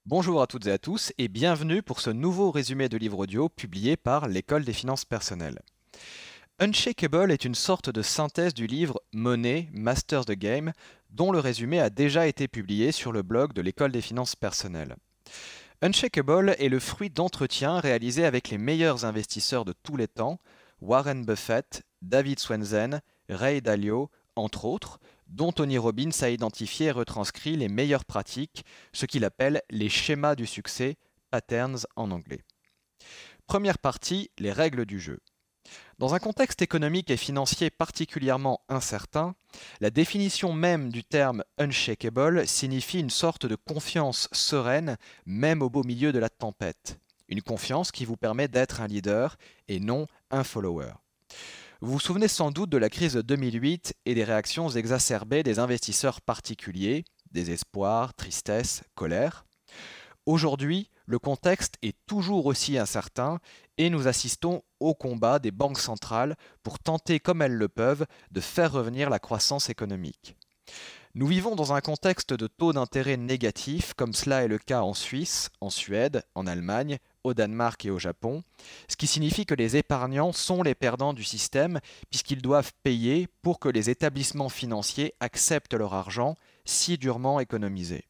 Bonjour à toutes et à tous et bienvenue pour ce nouveau résumé de livre audio publié par l'École des finances personnelles. Unshakable est une sorte de synthèse du livre Money, Masters the Game, dont le résumé a déjà été publié sur le blog de l'École des finances personnelles. Unshakable est le fruit d'entretiens réalisés avec les meilleurs investisseurs de tous les temps, Warren Buffett, David Swensen, Ray Dalio, entre autres, dont Tony Robbins a identifié et retranscrit les meilleures pratiques, ce qu'il appelle les schémas du succès, patterns en anglais. Première partie, les règles du jeu. Dans un contexte économique et financier particulièrement incertain, la définition même du terme unshakable signifie une sorte de confiance sereine, même au beau milieu de la tempête. Une confiance qui vous permet d'être un leader et non un follower. Vous vous souvenez sans doute de la crise de 2008 et des réactions exacerbées des investisseurs particuliers, désespoir, tristesse, colère. Aujourd'hui, le contexte est toujours aussi incertain et nous assistons au combat des banques centrales pour tenter comme elles le peuvent de faire revenir la croissance économique. Nous vivons dans un contexte de taux d'intérêt négatifs comme cela est le cas en Suisse, en Suède, en Allemagne, au Danemark et au Japon, ce qui signifie que les épargnants sont les perdants du système puisqu'ils doivent payer pour que les établissements financiers acceptent leur argent si durement économisé.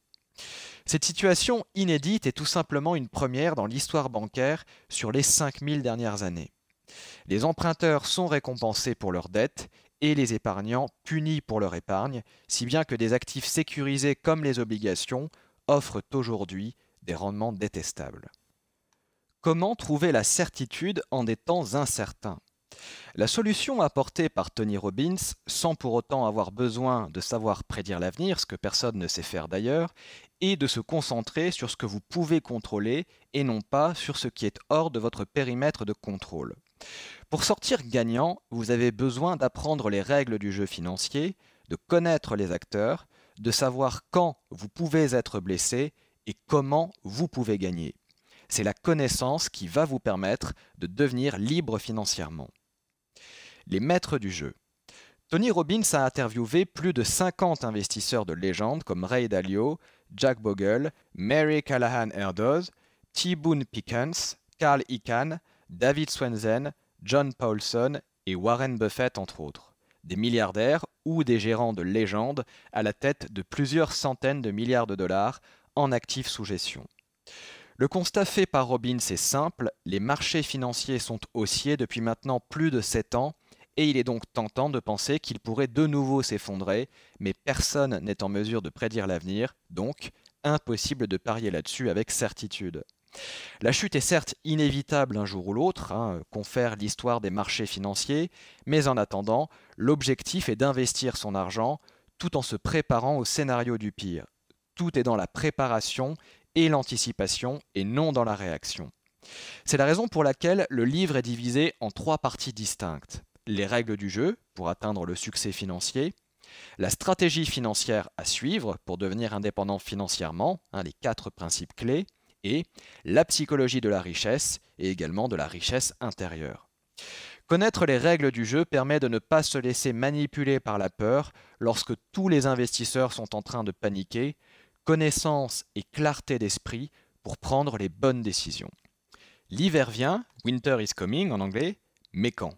Cette situation inédite est tout simplement une première dans l'histoire bancaire sur les 5000 dernières années. Les emprunteurs sont récompensés pour leurs dettes et les épargnants punis pour leur épargne, si bien que des actifs sécurisés comme les obligations offrent aujourd'hui des rendements détestables. Comment trouver la certitude en des temps incertains? La solution apportée par Tony Robbins, sans pour autant avoir besoin de savoir prédire l'avenir, ce que personne ne sait faire d'ailleurs, est de se concentrer sur ce que vous pouvez contrôler et non pas sur ce qui est hors de votre périmètre de contrôle. Pour sortir gagnant, vous avez besoin d'apprendre les règles du jeu financier, de connaître les acteurs, de savoir quand vous pouvez être blessé et comment vous pouvez gagner. C'est la connaissance qui va vous permettre de devenir libre financièrement. Les maîtres du jeu. Tony Robbins a interviewé plus de 50 investisseurs de légende comme Ray Dalio, Jack Bogle, Mary Callahan Erdoes, T. Boone Pickens, Carl Icahn, David Swensen, John Paulson et Warren Buffett entre autres. Des milliardaires ou des gérants de légende à la tête de plusieurs centaines de milliards de dollars en actifs sous gestion. Le constat fait par Robbins est simple, les marchés financiers sont haussiers depuis maintenant plus de 7 ans et il est donc tentant de penser qu'ils pourraient de nouveau s'effondrer, mais personne n'est en mesure de prédire l'avenir, donc impossible de parier là-dessus avec certitude. La chute est certes inévitable un jour ou l'autre, confère l'histoire des marchés financiers, mais en attendant, l'objectif est d'investir son argent tout en se préparant au scénario du pire. Tout est dans la préparation et l'anticipation et non dans la réaction. C'est la raison pour laquelle le livre est divisé en 3 parties distinctes. Les règles du jeu pour atteindre le succès financier, la stratégie financière à suivre pour devenir indépendant financièrement, les 4 principes clés, et la psychologie de la richesse et également de la richesse intérieure. Connaître les règles du jeu permet de ne pas se laisser manipuler par la peur lorsque tous les investisseurs sont en train de paniquer, connaissance et clarté d'esprit pour prendre les bonnes décisions. L'hiver vient, winter is coming en anglais, mais quand?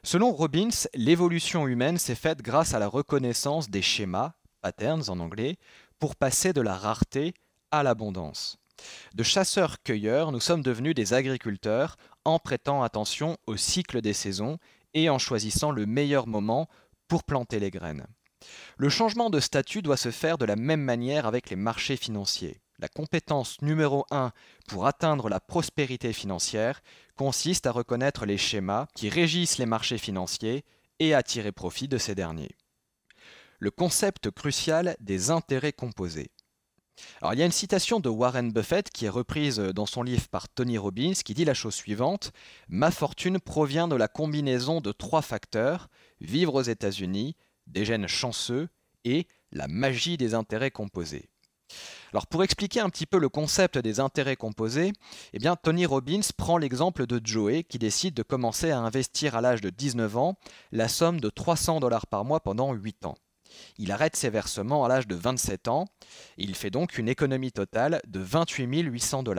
Selon Robbins, l'évolution humaine s'est faite grâce à la reconnaissance des schémas, patterns en anglais, pour passer de la rareté à l'abondance. De chasseurs-cueilleurs, nous sommes devenus des agriculteurs en prêtant attention au cycle des saisons et en choisissant le meilleur moment pour planter les graines. Le changement de statut doit se faire de la même manière avec les marchés financiers. La compétence numéro 1 pour atteindre la prospérité financière consiste à reconnaître les schémas qui régissent les marchés financiers et à tirer profit de ces derniers. Le concept crucial des intérêts composés. Alors, il y a une citation de Warren Buffett qui est reprise dans son livre par Tony Robbins qui dit la chose suivante: Ma fortune provient de la combinaison de 3 facteurs, vivre aux États-Unis, des gènes chanceux et la magie des intérêts composés. Alors pour expliquer un petit peu le concept des intérêts composés, Tony Robbins prend l'exemple de Joey qui décide de commencer à investir à l'âge de 19 ans la somme de $300 par mois pendant 8 ans. Il arrête ses versements à l'âge de 27 ans et il fait donc une économie totale de 28 800 $.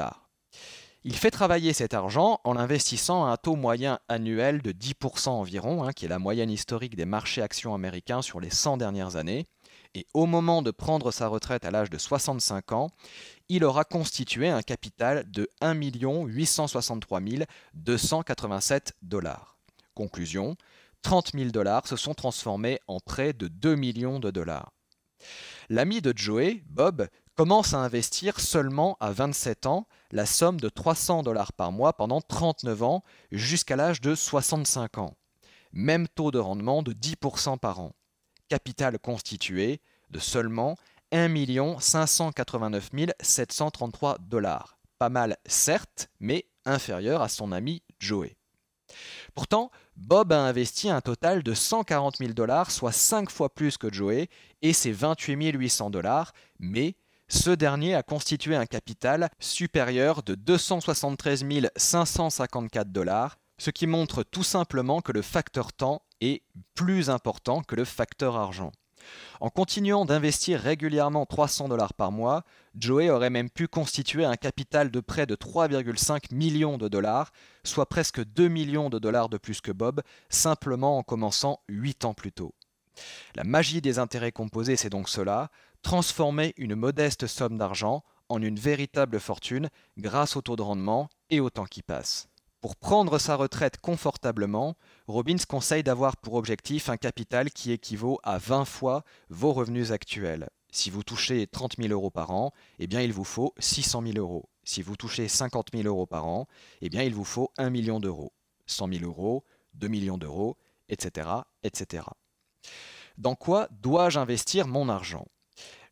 Il fait travailler cet argent en l'investissant à un taux moyen annuel de 10% environ, qui est la moyenne historique des marchés actions américains sur les 100 dernières années. Et au moment de prendre sa retraite à l'âge de 65 ans, il aura constitué un capital de 1 863 287 $. Conclusion, 30 000 $ se sont transformés en près de 2 millions de dollars. L'ami de Joey, Bob, commence à investir seulement à 27 ans la somme de 300 $ par mois pendant 39 ans jusqu'à l'âge de 65 ans. Même taux de rendement de 10% par an. Capital constitué de seulement 1 589 733 $. Pas mal certes, mais inférieur à son ami Joey. Pourtant, Bob a investi un total de 140 000 $, soit 5 fois plus que Joey, et ses 28 800 $, mais ce dernier a constitué un capital supérieur de 273 554 $, ce qui montre tout simplement que le facteur temps est plus important que le facteur argent. En continuant d'investir régulièrement 300 $ par mois, Joey aurait même pu constituer un capital de près de 3,5 millions de dollars, soit presque 2 millions de dollars de plus que Bob, simplement en commençant 8 ans plus tôt. La magie des intérêts composés, c'est donc cela, transformer une modeste somme d'argent en une véritable fortune grâce au taux de rendement et au temps qui passe. Pour prendre sa retraite confortablement, Robbins conseille d'avoir pour objectif un capital qui équivaut à 20 fois vos revenus actuels. Si vous touchez 30 000 € par an, eh bien il vous faut 600 000 €. Si vous touchez 50 000 € par an, eh bien il vous faut 1 million d'euros. 100 000 €, 2 millions d'euros, etc., etc. Dans quoi dois-je investir mon argent ?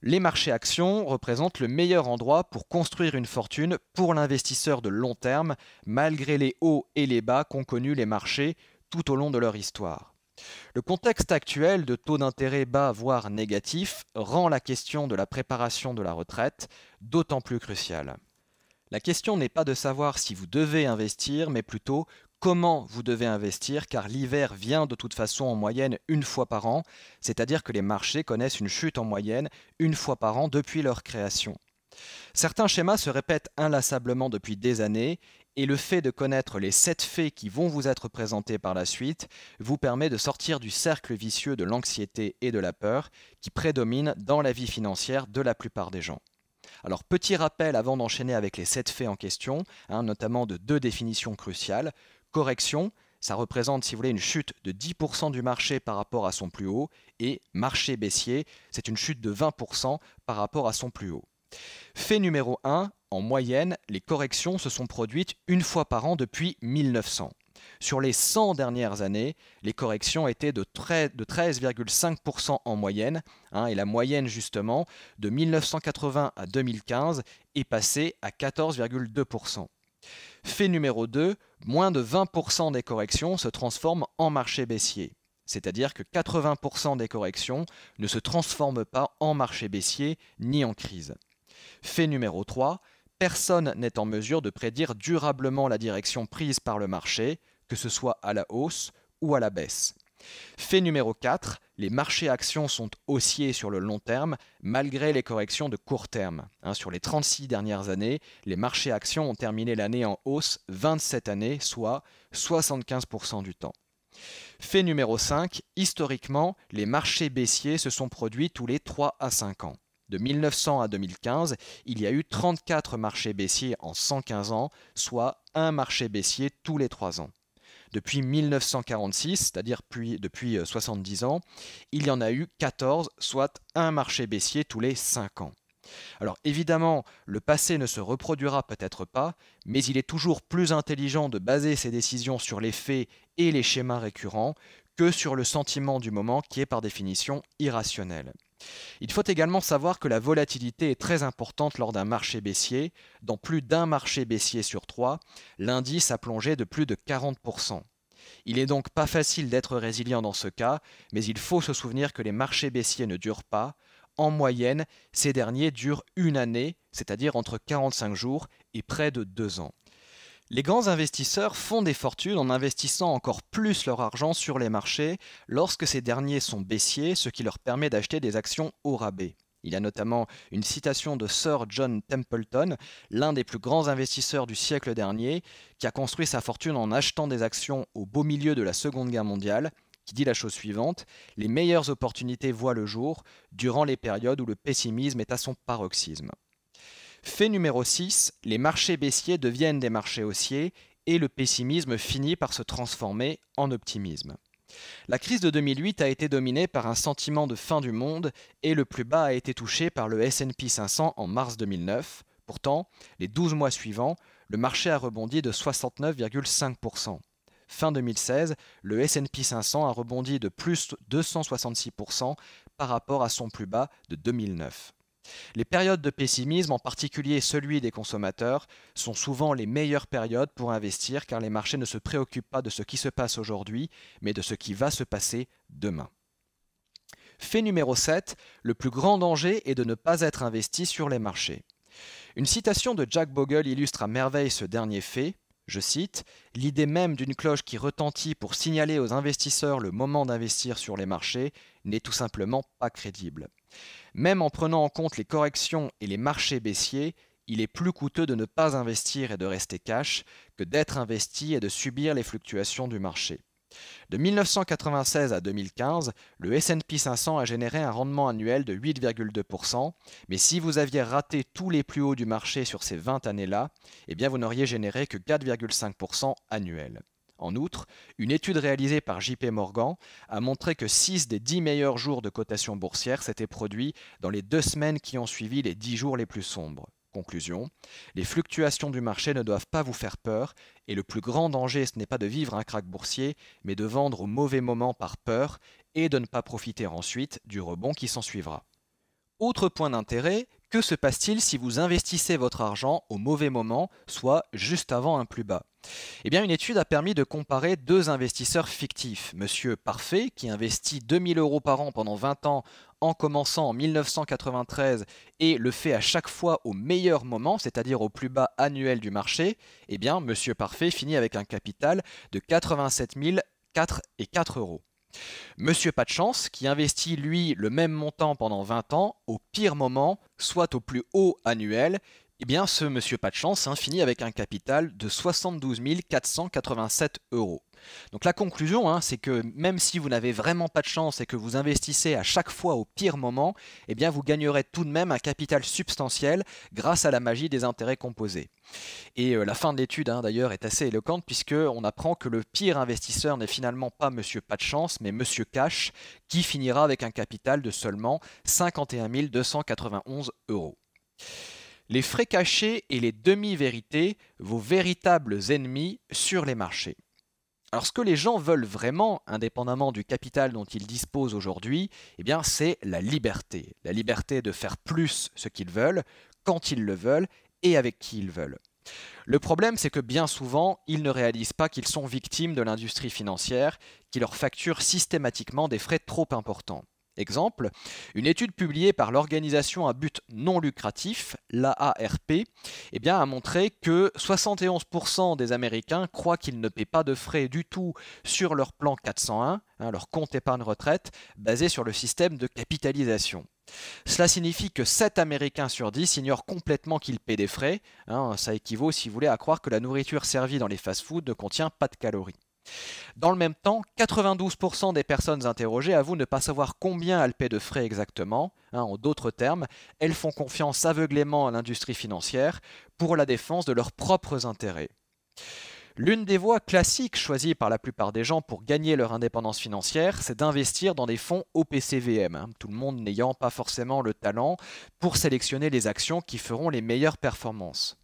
Les marchés actions représentent le meilleur endroit pour construire une fortune pour l'investisseur de long terme, malgré les hauts et les bas qu'ont connus les marchés tout au long de leur histoire. Le contexte actuel de taux d'intérêt bas voire négatifs rend la question de la préparation de la retraite d'autant plus cruciale. La question n'est pas de savoir si vous devez investir, mais plutôt comment vous devez investir, car l'hiver vient de toute façon en moyenne une fois par an, c'est-à-dire que les marchés connaissent une chute en moyenne une fois par an depuis leur création. Certains schémas se répètent inlassablement depuis des années, et le fait de connaître les 7 faits qui vont vous être présentés par la suite vous permet de sortir du cercle vicieux de l'anxiété et de la peur qui prédomine dans la vie financière de la plupart des gens. Alors, petit rappel avant d'enchaîner avec les 7 faits en question, notamment de 2 définitions cruciales. Correction, ça représente, si vous voulez, une chute de 10% du marché par rapport à son plus haut, et marché baissier, c'est une chute de 20% par rapport à son plus haut. Fait numéro 1, en moyenne, les corrections se sont produites une fois par an depuis 1900. Sur les 100 dernières années, les corrections étaient de 13,5% en moyenne, et la moyenne justement de 1980 à 2015 est passée à 14,2%. Fait numéro 2, moins de 20% des corrections se transforment en marché baissier. C'est-à-dire que 80% des corrections ne se transforment pas en marché baissier ni en crise. Fait numéro 3, personne n'est en mesure de prédire durablement la direction prise par le marché, que ce soit à la hausse ou à la baisse. Fait numéro 4, les marchés actions sont haussiers sur le long terme malgré les corrections de court terme. Sur les 36 dernières années, les marchés actions ont terminé l'année en hausse 27 années, soit 75% du temps. Fait numéro 5, historiquement, les marchés baissiers se sont produits tous les 3 à 5 ans. De 1900 à 2015, il y a eu 34 marchés baissiers en 115 ans, soit un marché baissier tous les 3 ans. Depuis 1946, c'est-à-dire depuis 70 ans, il y en a eu 14, soit un marché baissier tous les 5 ans. Alors évidemment, le passé ne se reproduira peut-être pas, mais il est toujours plus intelligent de baser ses décisions sur les faits et les schémas récurrents que sur le sentiment du moment qui est par définition irrationnel. Il faut également savoir que la volatilité est très importante lors d'un marché baissier. Dans plus d'un marché baissier sur 3, l'indice a plongé de plus de 40%. Il n'est donc pas facile d'être résilient dans ce cas, mais il faut se souvenir que les marchés baissiers ne durent pas. En moyenne, ces derniers durent une année, c'est-à-dire entre 45 jours et près de 2 ans. Les grands investisseurs font des fortunes en investissant encore plus leur argent sur les marchés lorsque ces derniers sont baissiers, ce qui leur permet d'acheter des actions au rabais. Il y a notamment une citation de Sir John Templeton, l'un des plus grands investisseurs du siècle dernier, qui a construit sa fortune en achetant des actions au beau milieu de la Seconde Guerre mondiale, qui dit la chose suivante: les meilleures opportunités voient le jour durant les périodes où le pessimisme est à son paroxysme. Fait numéro 6, les marchés baissiers deviennent des marchés haussiers et le pessimisme finit par se transformer en optimisme. La crise de 2008 a été dominée par un sentiment de fin du monde et le plus bas a été touché par le S&P 500 en mars 2009. Pourtant, les 12 mois suivants, le marché a rebondi de 69,5%. Fin 2016, le S&P 500 a rebondi de plus 266% par rapport à son plus bas de 2009. Les périodes de pessimisme, en particulier celui des consommateurs, sont souvent les meilleures périodes pour investir car les marchés ne se préoccupent pas de ce qui se passe aujourd'hui, mais de ce qui va se passer demain. Fait numéro 7, le plus grand danger est de ne pas être investi sur les marchés. Une citation de Jack Bogle illustre à merveille ce dernier fait. Je cite: « L'idée même d'une cloche qui retentit pour signaler aux investisseurs le moment d'investir sur les marchés n'est tout simplement pas crédible. Même en prenant en compte les corrections et les marchés baissiers, il est plus coûteux de ne pas investir et de rester cash que d'être investi et de subir les fluctuations du marché. » De 1996 à 2015, le S&P 500 a généré un rendement annuel de 8,2%, mais si vous aviez raté tous les plus hauts du marché sur ces 20 années-là, eh bien vous n'auriez généré que 4,5% annuel. En outre, une étude réalisée par JP Morgan a montré que 6 des 10 meilleurs jours de cotation boursière s'étaient produits dans les 2 semaines qui ont suivi les 10 jours les plus sombres. Conclusion, les fluctuations du marché ne doivent pas vous faire peur et le plus grand danger, ce n'est pas de vivre un krach boursier, mais de vendre au mauvais moment par peur et de ne pas profiter ensuite du rebond qui s'ensuivra. Autre point d'intérêt, que se passe-t-il si vous investissez votre argent au mauvais moment, soit juste avant un plus bas ? Eh bien, une étude a permis de comparer 2 investisseurs fictifs. Monsieur Parfait, qui investit 2000 € par an pendant 20 ans en commençant en 1993 et le fait à chaque fois au meilleur moment, c'est-à-dire au plus bas annuel du marché, eh bien, Monsieur Parfait finit avec un capital de 87 004 €. Monsieur Pas de chance, qui investit lui le même montant pendant 20 ans, au pire moment, soit au plus haut annuel, eh bien ce Monsieur Pas de chance finit avec un capital de 72 487 €. Donc la conclusion, c'est que même si vous n'avez vraiment pas de chance et que vous investissez à chaque fois au pire moment, eh bien vous gagnerez tout de même un capital substantiel grâce à la magie des intérêts composés. Et la fin de l'étude d'ailleurs est assez éloquente puisqu'on apprend que le pire investisseur n'est finalement pas Monsieur Pas de chance mais Monsieur Cash qui finira avec un capital de seulement 51 291 €. Les frais cachés et les demi-vérités, vos véritables ennemis sur les marchés. Alors ce que les gens veulent vraiment, indépendamment du capital dont ils disposent aujourd'hui, eh bien c'est la liberté. La liberté de faire plus ce qu'ils veulent, quand ils le veulent et avec qui ils veulent. Le problème, c'est que bien souvent, ils ne réalisent pas qu'ils sont victimes de l'industrie financière qui leur facture systématiquement des frais trop importants. Exemple, une étude publiée par l'organisation à but non lucratif, l'AARP, a montré que 71% des Américains croient qu'ils ne paient pas de frais du tout sur leur plan 401, leur compte épargne retraite, basé sur le système de capitalisation. Cela signifie que 7 Américains sur 10 ignorent complètement qu'ils paient des frais. Ça équivaut, si vous voulez, à croire que la nourriture servie dans les fast-foods ne contient pas de calories. Dans le même temps, 92% des personnes interrogées avouent ne pas savoir combien elles paient de frais exactement. En d'autres termes, elles font confiance aveuglément à l'industrie financière pour la défense de leurs propres intérêts. L'une des voies classiques choisies par la plupart des gens pour gagner leur indépendance financière, c'est d'investir dans des fonds OPCVM, tout le monde n'ayant pas forcément le talent pour sélectionner les actions qui feront les meilleures performances.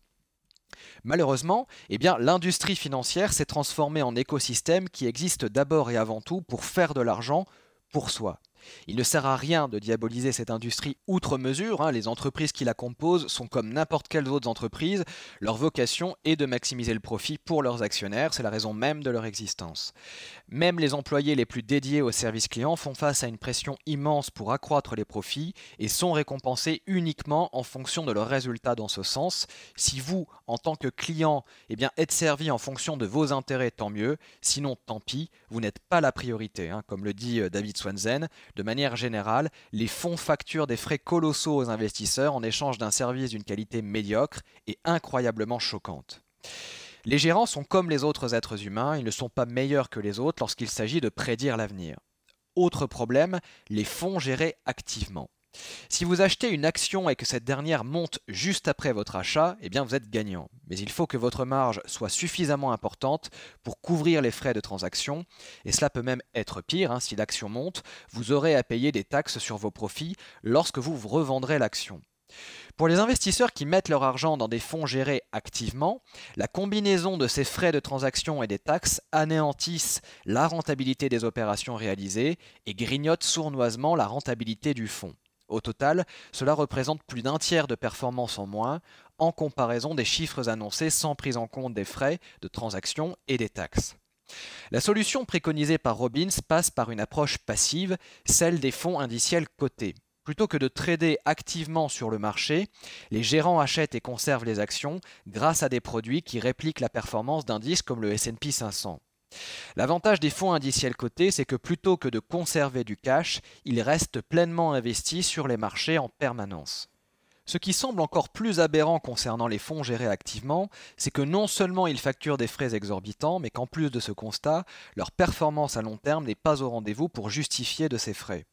Malheureusement, l'industrie financière s'est transformée en écosystème qui existe d'abord et avant tout pour faire de l'argent pour soi. Il ne sert à rien de diaboliser cette industrie outre mesure, hein. Les entreprises qui la composent sont comme n'importe quelles autres entreprises. Leur vocation est de maximiser le profit pour leurs actionnaires, c'est la raison même de leur existence. Même les employés les plus dédiés au service client font face à une pression immense pour accroître les profits et sont récompensés uniquement en fonction de leurs résultats dans ce sens. Si vous, en tant que client, êtes servi en fonction de vos intérêts, tant mieux. Sinon, tant pis, vous n'êtes pas la priorité, hein. Comme le dit David Swensen, de manière générale, les fonds facturent des frais colossaux aux investisseurs en échange d'un service d'une qualité médiocre et incroyablement choquante. Les gérants sont comme les autres êtres humains, ils ne sont pas meilleurs que les autres lorsqu'il s'agit de prédire l'avenir. Autre problème, les fonds gérés activement. Si vous achetez une action et que cette dernière monte juste après votre achat, vous êtes gagnant. Mais il faut que votre marge soit suffisamment importante pour couvrir les frais de transaction. Et cela peut même être pire, hein. Si l'action monte, vous aurez à payer des taxes sur vos profits lorsque vous revendrez l'action. Pour les investisseurs qui mettent leur argent dans des fonds gérés activement, la combinaison de ces frais de transaction et des taxes anéantissent la rentabilité des opérations réalisées et grignotent sournoisement la rentabilité du fonds. Au total, cela représente plus d'un tiers de performance en moins en comparaison des chiffres annoncés sans prise en compte des frais de transaction et des taxes. La solution préconisée par Robbins passe par une approche passive, celle des fonds indiciels cotés. Plutôt que de trader activement sur le marché, les gérants achètent et conservent les actions grâce à des produits qui répliquent la performance d'indices comme le S&P 500. L'avantage des fonds indiciels cotés, c'est que plutôt que de conserver du cash, ils restent pleinement investis sur les marchés en permanence. Ce qui semble encore plus aberrant concernant les fonds gérés activement, c'est que non seulement ils facturent des frais exorbitants, mais qu'en plus de ce constat, leur performance à long terme n'est pas au rendez-vous pour justifier de ces frais.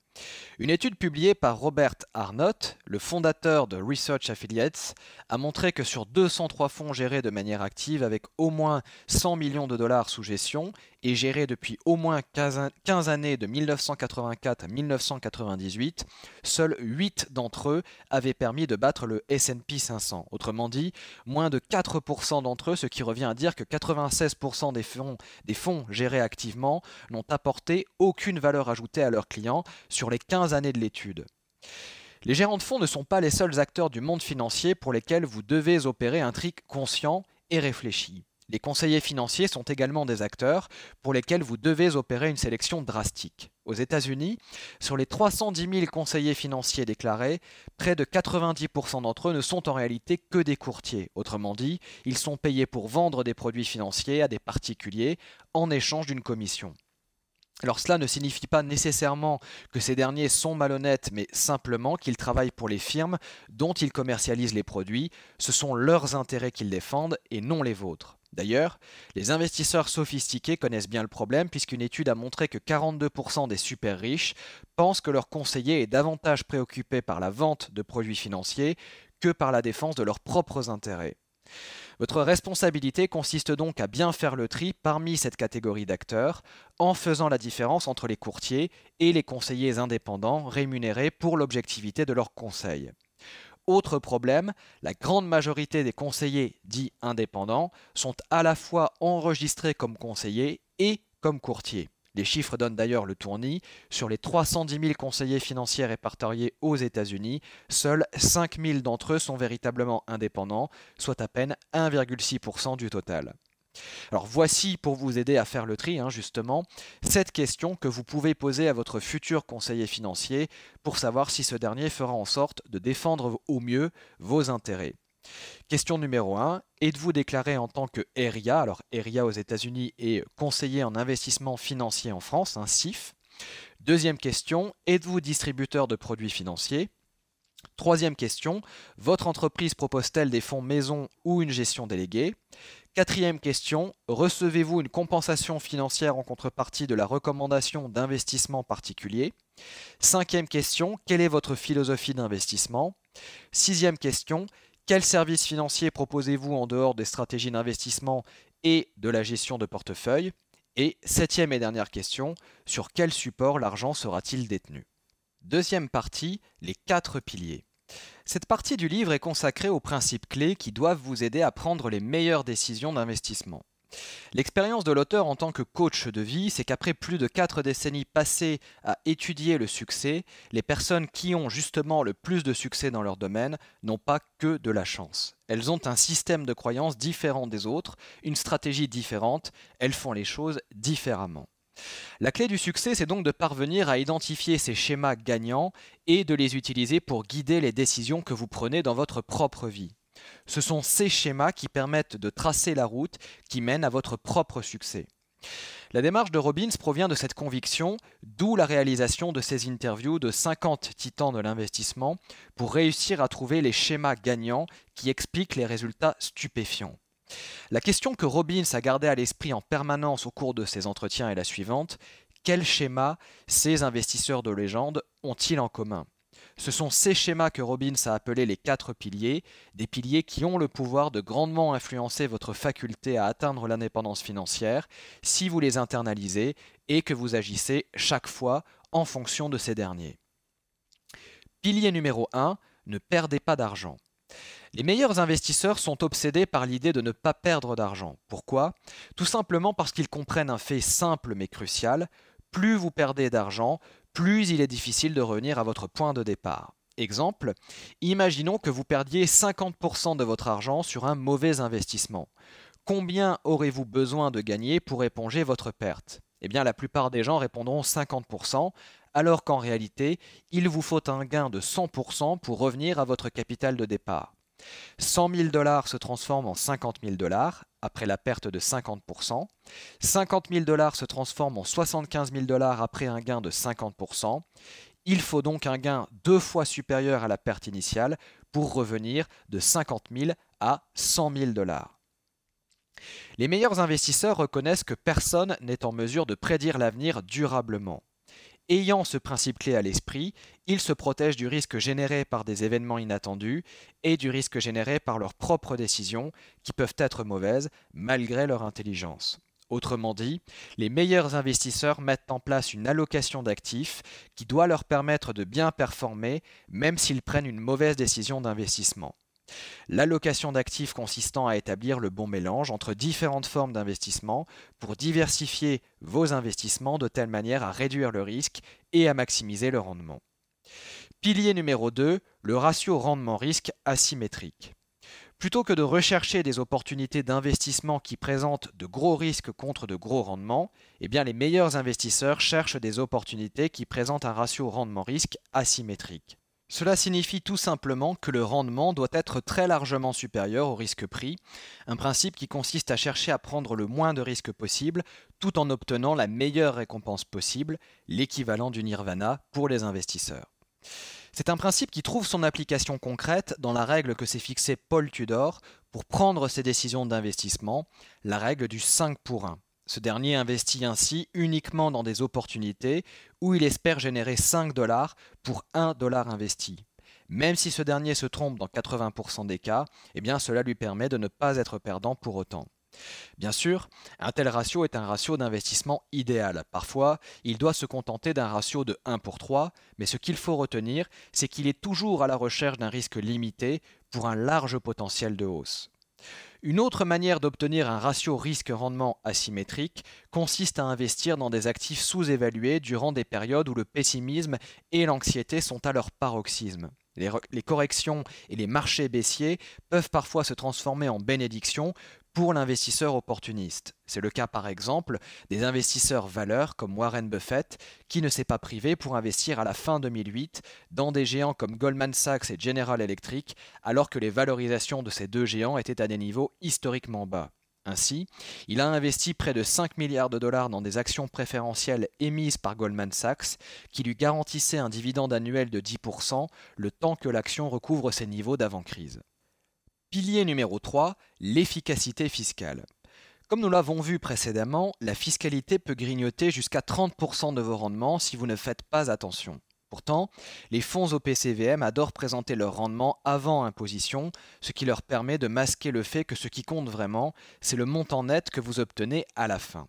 Une étude publiée par Robert Arnott, le fondateur de Research Affiliates, a montré que sur 203 fonds gérés de manière active avec au moins 100 millions de dollars sous gestion et gérés depuis au moins 15 années de 1984 à 1998, seuls 8 d'entre eux avaient permis de battre le S&P 500. Autrement dit, moins de 4% d'entre eux, ce qui revient à dire que 96% des fonds gérés activement n'ont apporté aucune valeur ajoutée à leurs clients sur les 15 années de l'étude. Les gérants de fonds ne sont pas les seuls acteurs du monde financier pour lesquels vous devez opérer un tri conscient et réfléchi. Les conseillers financiers sont également des acteurs pour lesquels vous devez opérer une sélection drastique. Aux États-Unis, sur les 310 000 conseillers financiers déclarés, près de 90% d'entre eux ne sont en réalité que des courtiers. Autrement dit, ils sont payés pour vendre des produits financiers à des particuliers en échange d'une commission. Alors cela ne signifie pas nécessairement que ces derniers sont malhonnêtes, mais simplement qu'ils travaillent pour les firmes dont ils commercialisent les produits. Ce sont leurs intérêts qu'ils défendent et non les vôtres. D'ailleurs, les investisseurs sophistiqués connaissent bien le problème puisqu'une étude a montré que 42% des super riches pensent que leur conseiller est davantage préoccupé par la vente de produits financiers que par la défense de leurs propres intérêts. Votre responsabilité consiste donc à bien faire le tri parmi cette catégorie d'acteurs, en faisant la différence entre les courtiers et les conseillers indépendants rémunérés pour l'objectivité de leurs conseils. Autre problème, la grande majorité des conseillers dits indépendants sont à la fois enregistrés comme conseillers et comme courtiers. Les chiffres donnent d'ailleurs le tournis. Sur les 310 000 conseillers financiers répertoriés aux États-Unis, seuls 5 000 d'entre eux sont véritablement indépendants, soit à peine 1,6% du total. Alors voici, pour vous aider à faire le tri, justement, cette question que vous pouvez poser à votre futur conseiller financier pour savoir si ce dernier fera en sorte de défendre au mieux vos intérêts. Question numéro 1, êtes-vous déclaré en tant que ERIA? Alors ERIA aux États-Unis est conseiller en investissement financier en France, un CIF. Deuxième question, êtes-vous distributeur de produits financiers? Troisième question, votre entreprise propose-t-elle des fonds maison ou une gestion déléguée? Quatrième question, recevez-vous une compensation financière en contrepartie de la recommandation d'investissement particulier? Cinquième question, quelle est votre philosophie d'investissement? Sixième question, quels services financiers proposez-vous en dehors des stratégies d'investissement et de la gestion de portefeuille? Et septième et dernière question, sur quel support l'argent sera-t-il détenu? Deuxième partie, les 4 piliers. Cette partie du livre est consacrée aux principes clés qui doivent vous aider à prendre les meilleures décisions d'investissement. L'expérience de l'auteur en tant que coach de vie, c'est qu'après plus de 4 décennies passées à étudier le succès, les personnes qui ont justement le plus de succès dans leur domaine n'ont pas que de la chance. Elles ont un système de croyances différent des autres, une stratégie différente, elles font les choses différemment. La clé du succès, c'est donc de parvenir à identifier ces schémas gagnants et de les utiliser pour guider les décisions que vous prenez dans votre propre vie. Ce sont ces schémas qui permettent de tracer la route qui mène à votre propre succès. La démarche de Robbins provient de cette conviction, d'où la réalisation de ces interviews de 50 titans de l'investissement pour réussir à trouver les schémas gagnants qui expliquent les résultats stupéfiants. La question que Robbins a gardée à l'esprit en permanence au cours de ses entretiens est la suivante: quels schémas ces investisseurs de légende ont-ils en commun? Ce sont ces schémas que Robbins a appelés les 4 piliers, des piliers qui ont le pouvoir de grandement influencer votre faculté à atteindre l'indépendance financière si vous les internalisez et que vous agissez chaque fois en fonction de ces derniers. Pilier numéro 1, ne perdez pas d'argent. Les meilleurs investisseurs sont obsédés par l'idée de ne pas perdre d'argent. Pourquoi? Tout simplement parce qu'ils comprennent un fait simple mais crucial: plus vous perdez d'argent, plus il est difficile de revenir à votre point de départ. Exemple, imaginons que vous perdiez 50% de votre argent sur un mauvais investissement. Combien aurez-vous besoin de gagner pour éponger votre perte? Eh bien, la plupart des gens répondront 50%, alors qu'en réalité, il vous faut un gain de 100% pour revenir à votre capital de départ. 100 000 $ se transforment en 50 000 $ après la perte de 50%. 50 000 $ se transforment en 75 000 $ après un gain de 50%. Il faut donc un gain 2 fois supérieur à la perte initiale pour revenir de 50 000 à 100 000 $. Les meilleurs investisseurs reconnaissent que personne n'est en mesure de prédire l'avenir durablement. Ayant ce principe clé à l'esprit, ils se protègent du risque généré par des événements inattendus et du risque généré par leurs propres décisions, qui peuvent être mauvaises malgré leur intelligence. Autrement dit, les meilleurs investisseurs mettent en place une allocation d'actifs qui doit leur permettre de bien performer même s'ils prennent une mauvaise décision d'investissement. L'allocation d'actifs consistant à établir le bon mélange entre différentes formes d'investissement pour diversifier vos investissements de telle manière à réduire le risque et à maximiser le rendement. Pilier numéro 2, le ratio rendement-risque asymétrique. Plutôt que de rechercher des opportunités d'investissement qui présentent de gros risques contre de gros rendements, eh bien les meilleurs investisseurs cherchent des opportunités qui présentent un ratio rendement-risque asymétrique. Cela signifie tout simplement que le rendement doit être très largement supérieur au risque pris, un principe qui consiste à chercher à prendre le moins de risques possible tout en obtenant la meilleure récompense possible, l'équivalent du nirvana pour les investisseurs. C'est un principe qui trouve son application concrète dans la règle que s'est fixée Paul Tudor pour prendre ses décisions d'investissement, la règle du 5 pour 1. Ce dernier investit ainsi uniquement dans des opportunités où il espère générer 5 $ pour 1 $ investi. Même si ce dernier se trompe dans 80% des cas, eh bien cela lui permet de ne pas être perdant pour autant. Bien sûr, un tel ratio est un ratio d'investissement idéal. Parfois, il doit se contenter d'un ratio de 1 pour 3, mais ce qu'il faut retenir, c'est qu'il est toujours à la recherche d'un risque limité pour un large potentiel de hausse. Une autre manière d'obtenir un ratio risque-rendement asymétrique consiste à investir dans des actifs sous-évalués durant des périodes où le pessimisme et l'anxiété sont à leur paroxysme. Les corrections et les marchés baissiers peuvent parfois se transformer en bénédictions pour l'investisseur opportuniste. C'est le cas par exemple des investisseurs valeurs comme Warren Buffett qui ne s'est pas privé pour investir à la fin 2008 dans des géants comme Goldman Sachs et General Electric alors que les valorisations de ces deux géants étaient à des niveaux historiquement bas. Ainsi, il a investi près de 5 milliards de dollars dans des actions préférentielles émises par Goldman Sachs qui lui garantissaient un dividende annuel de 10% le temps que l'action recouvre ses niveaux d'avant-crise. Pilier numéro 3, l'efficacité fiscale. Comme nous l'avons vu précédemment, la fiscalité peut grignoter jusqu'à 30% de vos rendements si vous ne faites pas attention. Pourtant, les fonds OPCVM adorent présenter leur rendement avant imposition, ce qui leur permet de masquer le fait que ce qui compte vraiment, c'est le montant net que vous obtenez à la fin.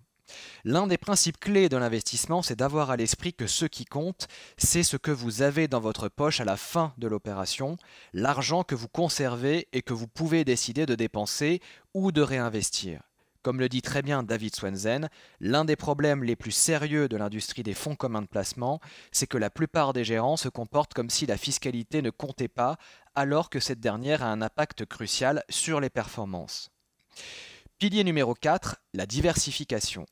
L'un des principes clés de l'investissement, c'est d'avoir à l'esprit que ce qui compte, c'est ce que vous avez dans votre poche à la fin de l'opération, l'argent que vous conservez et que vous pouvez décider de dépenser ou de réinvestir. Comme le dit très bien David Swensen, l'un des problèmes les plus sérieux de l'industrie des fonds communs de placement, c'est que la plupart des gérants se comportent comme si la fiscalité ne comptait pas, alors que cette dernière a un impact crucial sur les performances. Pilier numéro 4, la diversification.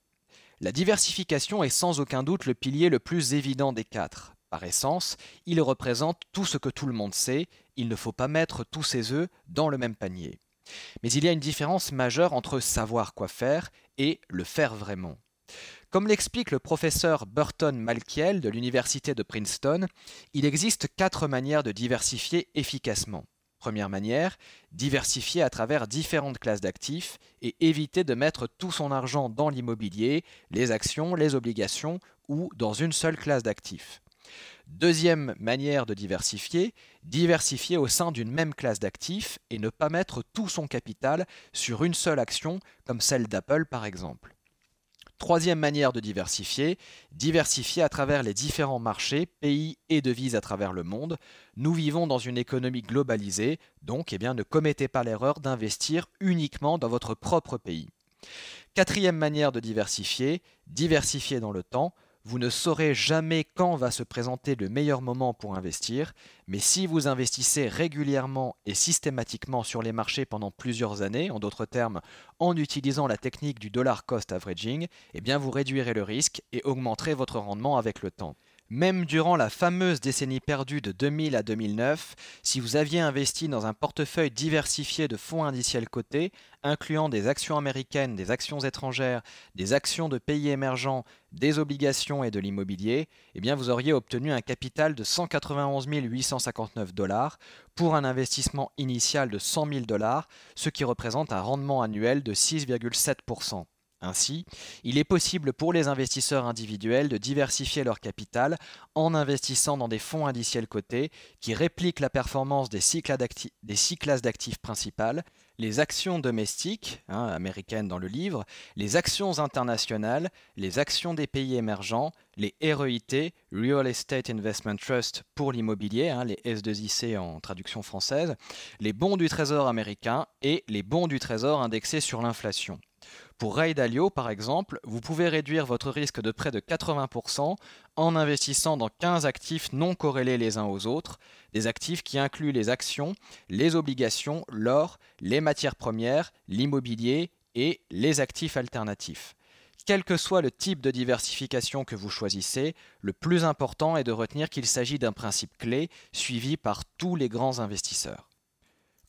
La diversification est sans aucun doute le pilier le plus évident des quatre. Par essence, il représente tout ce que tout le monde sait, il ne faut pas mettre tous ses œufs dans le même panier. Mais il y a une différence majeure entre savoir quoi faire et le faire vraiment. Comme l'explique le professeur Burton Malkiel de l'université de Princeton, il existe 4 manières de diversifier efficacement. Première manière, diversifier à travers différentes classes d'actifs et éviter de mettre tout son argent dans l'immobilier, les actions, les obligations ou dans une seule classe d'actifs. Deuxième manière de diversifier au sein d'une même classe d'actifs et ne pas mettre tout son capital sur une seule action comme celle d'Apple par exemple. Troisième manière de diversifier à travers les différents marchés, pays et devises à travers le monde. Nous vivons dans une économie globalisée, donc ne commettez pas l'erreur d'investir uniquement dans votre propre pays. Quatrième manière de diversifier dans le temps. Vous ne saurez jamais quand va se présenter le meilleur moment pour investir, mais si vous investissez régulièrement et systématiquement sur les marchés pendant plusieurs années, en d'autres termes, en utilisant la technique du dollar cost averaging, vous réduirez le risque et augmenterez votre rendement avec le temps. Même durant la fameuse décennie perdue de 2000 à 2009, si vous aviez investi dans un portefeuille diversifié de fonds indiciels cotés, incluant des actions américaines, des actions étrangères, des actions de pays émergents, des obligations et de l'immobilier, vous auriez obtenu un capital de 191 859 $ pour un investissement initial de 100 000 $, ce qui représente un rendement annuel de 6,7%. Ainsi, il est possible pour les investisseurs individuels de diversifier leur capital en investissant dans des fonds indiciels cotés qui répliquent la performance des 6 classes d'actifs principales, les actions domestiques, américaines dans le livre, les actions internationales, les actions des pays émergents, les REIT, Real Estate Investment Trust pour l'immobilier, les S2IC en traduction française, les bons du Trésor américain et les bons du Trésor indexés sur l'inflation. Pour Ray Dalio, par exemple, vous pouvez réduire votre risque de près de 80% en investissant dans 15 actifs non corrélés les uns aux autres, des actifs qui incluent les actions, les obligations, l'or, les matières premières, l'immobilier et les actifs alternatifs. Quel que soit le type de diversification que vous choisissez, le plus important est de retenir qu'il s'agit d'un principe clé suivi par tous les grands investisseurs.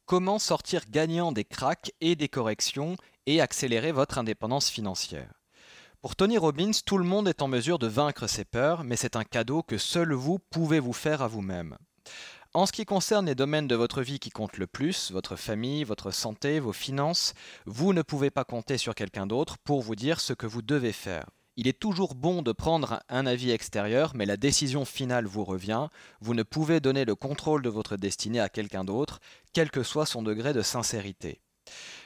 Comment sortir gagnant des cracks et des corrections et accélérer votre indépendance financière? Pour Tony Robbins, tout le monde est en mesure de vaincre ses peurs, mais c'est un cadeau que seul vous pouvez vous faire à vous-même. En ce qui concerne les domaines de votre vie qui comptent le plus, votre famille, votre santé, vos finances, vous ne pouvez pas compter sur quelqu'un d'autre pour vous dire ce que vous devez faire. Il est toujours bon de prendre un avis extérieur, mais la décision finale vous revient. Vous ne pouvez donner le contrôle de votre destinée à quelqu'un d'autre, quel que soit son degré de sincérité.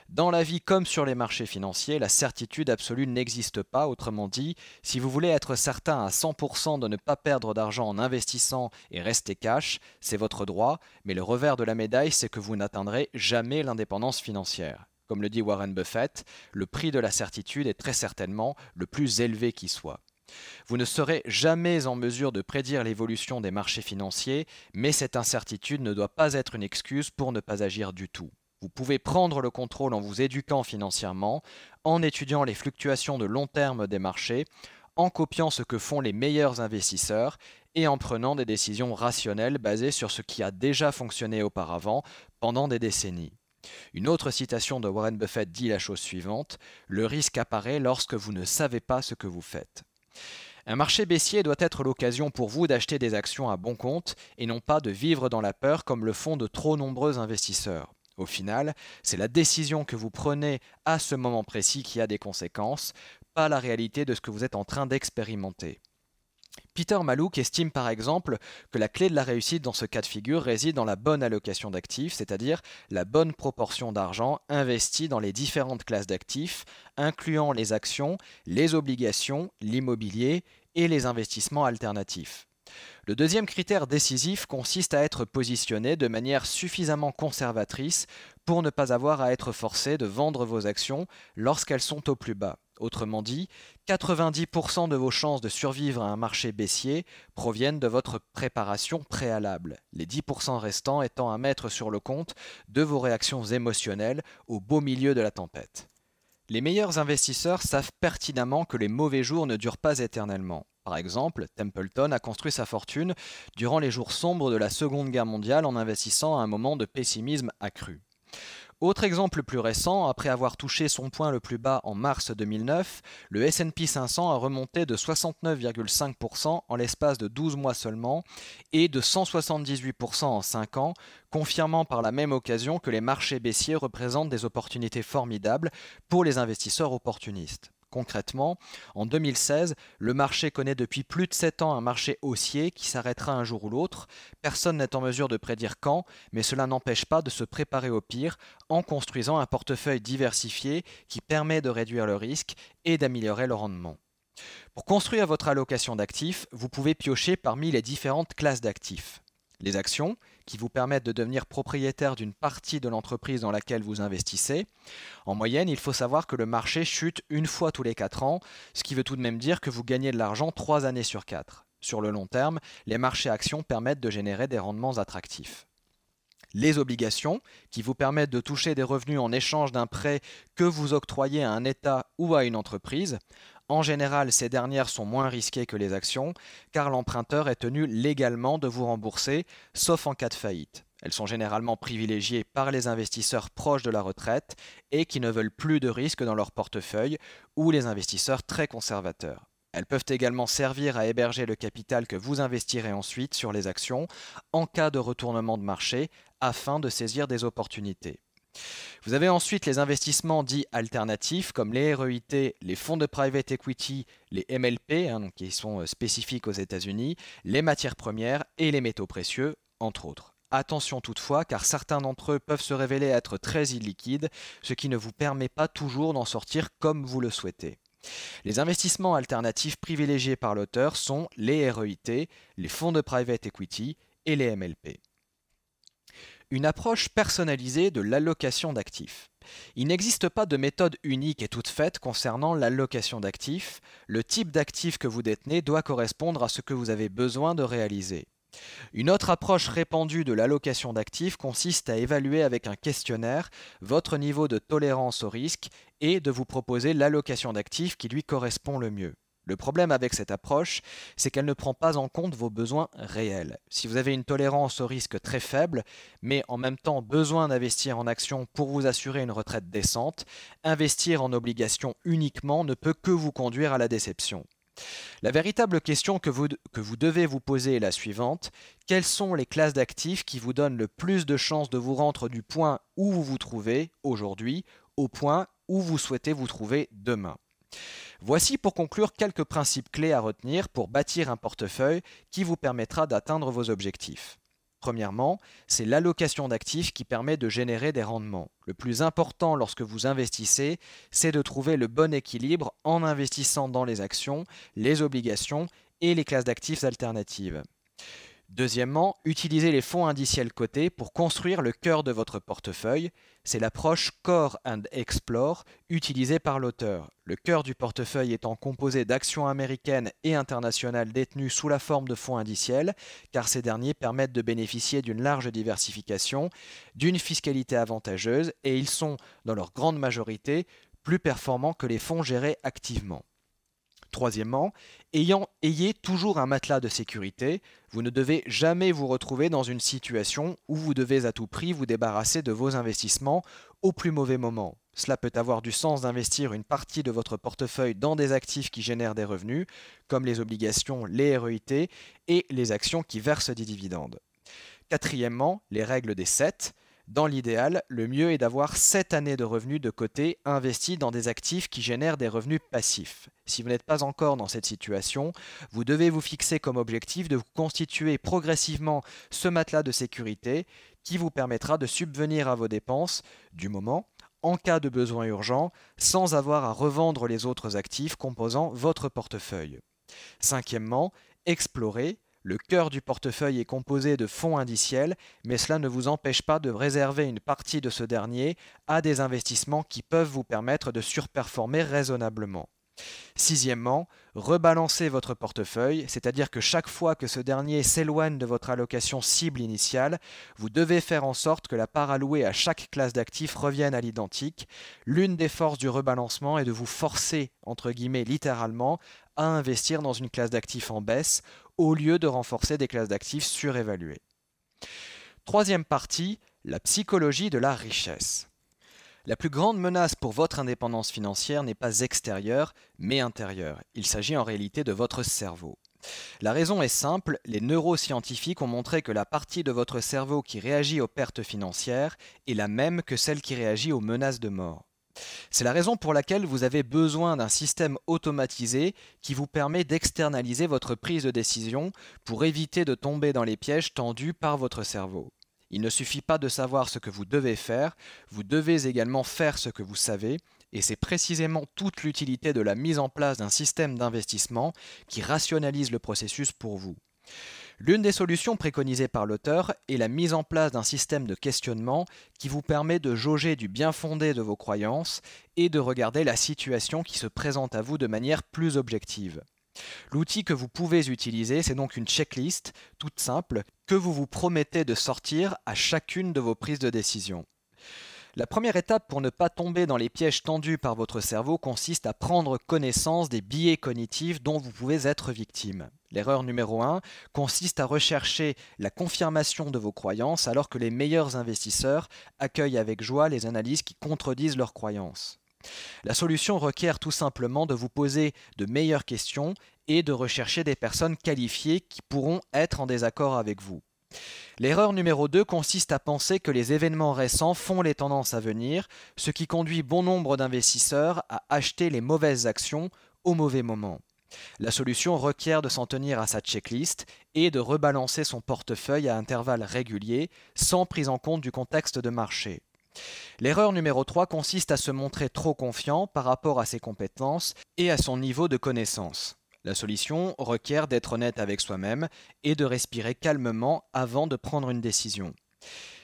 Dans la vie comme sur les marchés financiers, la certitude absolue n'existe pas. Autrement dit, si vous voulez être certain à 100% de ne pas perdre d'argent en investissant et rester cash, c'est votre droit, mais le revers de la médaille, c'est que vous n'atteindrez jamais l'indépendance financière. Comme le dit Warren Buffett, le prix de la certitude est très certainement le plus élevé qui soit. Vous ne serez jamais en mesure de prédire l'évolution des marchés financiers, mais cette incertitude ne doit pas être une excuse pour ne pas agir du tout. Vous pouvez prendre le contrôle en vous éduquant financièrement, en étudiant les fluctuations de long terme des marchés, en copiant ce que font les meilleurs investisseurs et en prenant des décisions rationnelles basées sur ce qui a déjà fonctionné auparavant pendant des décennies. Une autre citation de Warren Buffett dit la chose suivante: « Le risque apparaît lorsque vous ne savez pas ce que vous faites. » Un marché baissier doit être l'occasion pour vous d'acheter des actions à bon compte et non pas de vivre dans la peur comme le font de trop nombreux investisseurs. Au final, c'est la décision que vous prenez à ce moment précis qui a des conséquences, pas la réalité de ce que vous êtes en train d'expérimenter. Peter Mallouk estime par exemple que la clé de la réussite dans ce cas de figure réside dans la bonne allocation d'actifs, c'est-à-dire la bonne proportion d'argent investi dans les différentes classes d'actifs, incluant les actions, les obligations, l'immobilier et les investissements alternatifs. Le deuxième critère décisif consiste à être positionné de manière suffisamment conservatrice pour ne pas avoir à être forcé de vendre vos actions lorsqu'elles sont au plus bas. Autrement dit, 90% de vos chances de survivre à un marché baissier proviennent de votre préparation préalable, les 10% restants étant à mettre sur le compte de vos réactions émotionnelles au beau milieu de la tempête. Les meilleurs investisseurs savent pertinemment que les mauvais jours ne durent pas éternellement. Par exemple, Templeton a construit sa fortune durant les jours sombres de la Seconde Guerre mondiale en investissant à un moment de pessimisme accru. Autre exemple plus récent, après avoir touché son point le plus bas en mars 2009, le S&P 500 a remonté de 69,5% en l'espace de 12 mois seulement et de 178% en 5 ans, confirmant par la même occasion que les marchés baissiers représentent des opportunités formidables pour les investisseurs opportunistes. Concrètement, en 2016, le marché connaît depuis plus de 7 ans un marché haussier qui s'arrêtera un jour ou l'autre. Personne n'est en mesure de prédire quand, mais cela n'empêche pas de se préparer au pire en construisant un portefeuille diversifié qui permet de réduire le risque et d'améliorer le rendement. Pour construire votre allocation d'actifs, vous pouvez piocher parmi les différentes classes d'actifs. Les actions, qui vous permettent de devenir propriétaire d'une partie de l'entreprise dans laquelle vous investissez. En moyenne, il faut savoir que le marché chute une fois tous les 4 ans, ce qui veut tout de même dire que vous gagnez de l'argent 3 années sur 4. Sur le long terme, les marchés actions permettent de générer des rendements attractifs. Les obligations, qui vous permettent de toucher des revenus en échange d'un prêt que vous octroyez à un État ou à une entreprise. En général, ces dernières sont moins risquées que les actions, car l'emprunteur est tenu légalement de vous rembourser, sauf en cas de faillite. Elles sont généralement privilégiées par les investisseurs proches de la retraite et qui ne veulent plus de risques dans leur portefeuille, ou les investisseurs très conservateurs. Elles peuvent également servir à héberger le capital que vous investirez ensuite sur les actions en cas de retournement de marché afin de saisir des opportunités. Vous avez ensuite les investissements dits alternatifs comme les REIT, les fonds de private equity, les MLP, donc qui sont spécifiques aux États-Unis, les matières premières et les métaux précieux, entre autres. Attention toutefois, car certains d'entre eux peuvent se révéler être très illiquides, ce qui ne vous permet pas toujours d'en sortir comme vous le souhaitez. Les investissements alternatifs privilégiés par l'auteur sont les REIT, les fonds de private equity et les MLP. Une approche personnalisée de l'allocation d'actifs. Il n'existe pas de méthode unique et toute faite concernant l'allocation d'actifs. Le type d'actifs que vous détenez doit correspondre à ce que vous avez besoin de réaliser. Une autre approche répandue de l'allocation d'actifs consiste à évaluer avec un questionnaire votre niveau de tolérance au risque et de vous proposer l'allocation d'actifs qui lui correspond le mieux. Le problème avec cette approche, c'est qu'elle ne prend pas en compte vos besoins réels. Si vous avez une tolérance au risque très faible, mais en même temps besoin d'investir en actions pour vous assurer une retraite décente, investir en obligations uniquement ne peut que vous conduire à la déception. La véritable question que vous devez vous poser est la suivante. Quelles sont les classes d'actifs qui vous donnent le plus de chances de vous rendre du point où vous vous trouvez aujourd'hui au point où vous souhaitez vous trouver demain ? Voici pour conclure quelques principes clés à retenir pour bâtir un portefeuille qui vous permettra d'atteindre vos objectifs. Premièrement, c'est l'allocation d'actifs qui permet de générer des rendements. Le plus important lorsque vous investissez, c'est de trouver le bon équilibre en investissant dans les actions, les obligations et les classes d'actifs alternatives. Deuxièmement, utilisez les fonds indiciels cotés pour construire le cœur de votre portefeuille. C'est l'approche Core and Explore utilisée par l'auteur. Le cœur du portefeuille étant composé d'actions américaines et internationales détenues sous la forme de fonds indiciels, car ces derniers permettent de bénéficier d'une large diversification, d'une fiscalité avantageuse et ils sont, dans leur grande majorité, plus performants que les fonds gérés activement. Troisièmement, ayez toujours un matelas de sécurité. Vous ne devez jamais vous retrouver dans une situation où vous devez à tout prix vous débarrasser de vos investissements au plus mauvais moment. Cela peut avoir du sens d'investir une partie de votre portefeuille dans des actifs qui génèrent des revenus, comme les obligations, les REIT et les actions qui versent des dividendes. Quatrièmement, les règles des 7. Dans l'idéal, le mieux est d'avoir 7 années de revenus de côté investis dans des actifs qui génèrent des revenus passifs. Si vous n'êtes pas encore dans cette situation, vous devez vous fixer comme objectif de vous constituer progressivement ce matelas de sécurité qui vous permettra de subvenir à vos dépenses du moment en cas de besoin urgent sans avoir à revendre les autres actifs composant votre portefeuille. Cinquièmement, explorez. Le cœur du portefeuille est composé de fonds indiciels, mais cela ne vous empêche pas de réserver une partie de ce dernier à des investissements qui peuvent vous permettre de surperformer raisonnablement. Sixièmement, rebalancez votre portefeuille, c'est-à-dire que chaque fois que ce dernier s'éloigne de votre allocation cible initiale, vous devez faire en sorte que la part allouée à chaque classe d'actifs revienne à l'identique. L'une des forces du rebalancement est de vous forcer, entre guillemets littéralement, à investir dans une classe d'actifs en baisse au lieu de renforcer des classes d'actifs surévaluées. Troisième partie, la psychologie de la richesse. La plus grande menace pour votre indépendance financière n'est pas extérieure, mais intérieure. Il s'agit en réalité de votre cerveau. La raison est simple, les neuroscientifiques ont montré que la partie de votre cerveau qui réagit aux pertes financières est la même que celle qui réagit aux menaces de mort. C'est la raison pour laquelle vous avez besoin d'un système automatisé qui vous permet d'externaliser votre prise de décision pour éviter de tomber dans les pièges tendus par votre cerveau. Il ne suffit pas de savoir ce que vous devez faire, vous devez également faire ce que vous savez, et c'est précisément toute l'utilité de la mise en place d'un système d'investissement qui rationalise le processus pour vous. L'une des solutions préconisées par l'auteur est la mise en place d'un système de questionnement qui vous permet de jauger du bien fondé de vos croyances et de regarder la situation qui se présente à vous de manière plus objective. L'outil que vous pouvez utiliser, c'est donc une checklist toute simple que vous vous promettez de sortir à chacune de vos prises de décision. La première étape pour ne pas tomber dans les pièges tendus par votre cerveau consiste à prendre connaissance des biais cognitifs dont vous pouvez être victime. L'erreur numéro 1 consiste à rechercher la confirmation de vos croyances alors que les meilleurs investisseurs accueillent avec joie les analyses qui contredisent leurs croyances. La solution requiert tout simplement de vous poser de meilleures questions et de rechercher des personnes qualifiées qui pourront être en désaccord avec vous. L'erreur numéro 2 consiste à penser que les événements récents font les tendances à venir, ce qui conduit bon nombre d'investisseurs à acheter les mauvaises actions au mauvais moment. La solution requiert de s'en tenir à sa checklist et de rebalancer son portefeuille à intervalles réguliers, sans prise en compte du contexte de marché. L'erreur numéro 3 consiste à se montrer trop confiant par rapport à ses compétences et à son niveau de connaissance. La solution requiert d'être honnête avec soi-même et de respirer calmement avant de prendre une décision.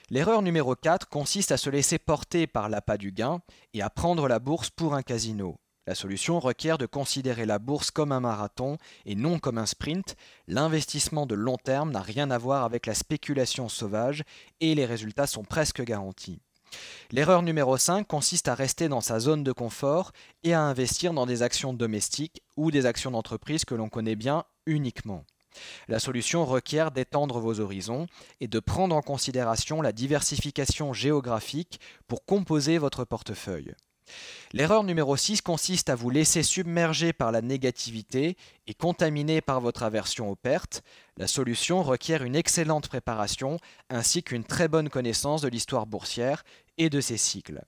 L'erreur numéro 4 consiste à se laisser porter par l'appât du gain et à prendre la bourse pour un casino. La solution requiert de considérer la bourse comme un marathon et non comme un sprint. L'investissement de long terme n'a rien à voir avec la spéculation sauvage et les résultats sont presque garantis. L'erreur numéro 5 consiste à rester dans sa zone de confort et à investir dans des actions domestiques ou des actions d'entreprise que l'on connaît bien uniquement. La solution requiert d'étendre vos horizons et de prendre en considération la diversification géographique pour composer votre portefeuille. L'erreur numéro 6 consiste à vous laisser submerger par la négativité et contaminer par votre aversion aux pertes. La solution requiert une excellente préparation ainsi qu'une très bonne connaissance de l'histoire boursière et de ses cycles.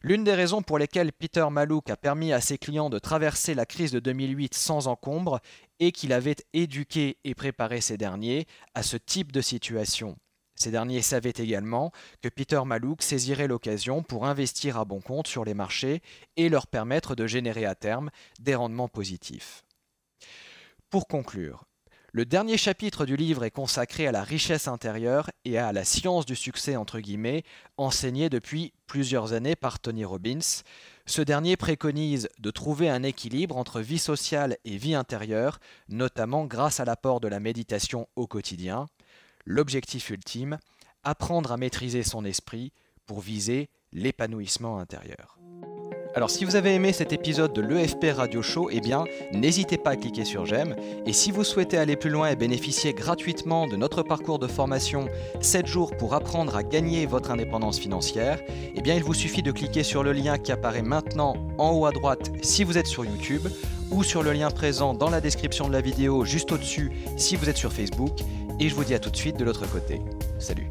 L'une des raisons pour lesquelles Peter Mallouk a permis à ses clients de traverser la crise de 2008 sans encombre est qu'il avait éduqué et préparé ces derniers à ce type de situation. Ces derniers savaient également que Peter Mallouk saisirait l'occasion pour investir à bon compte sur les marchés et leur permettre de générer à terme des rendements positifs. Pour conclure, le dernier chapitre du livre est consacré à la richesse intérieure et à la science du succès entre guillemets, enseignée depuis plusieurs années par Tony Robbins. Ce dernier préconise de trouver un équilibre entre vie sociale et vie intérieure, notamment grâce à l'apport de la méditation au quotidien. L'objectif ultime, apprendre à maîtriser son esprit pour viser l'épanouissement intérieur. Alors si vous avez aimé cet épisode de l'EFP Radio Show, eh bien n'hésitez pas à cliquer sur j'aime. Et si vous souhaitez aller plus loin et bénéficier gratuitement de notre parcours de formation 7 jours pour apprendre à gagner votre indépendance financière, eh bien il vous suffit de cliquer sur le lien qui apparaît maintenant en haut à droite si vous êtes sur YouTube ou sur le lien présent dans la description de la vidéo juste au-dessus si vous êtes sur Facebook. Et je vous dis à tout de suite de l'autre côté. Salut!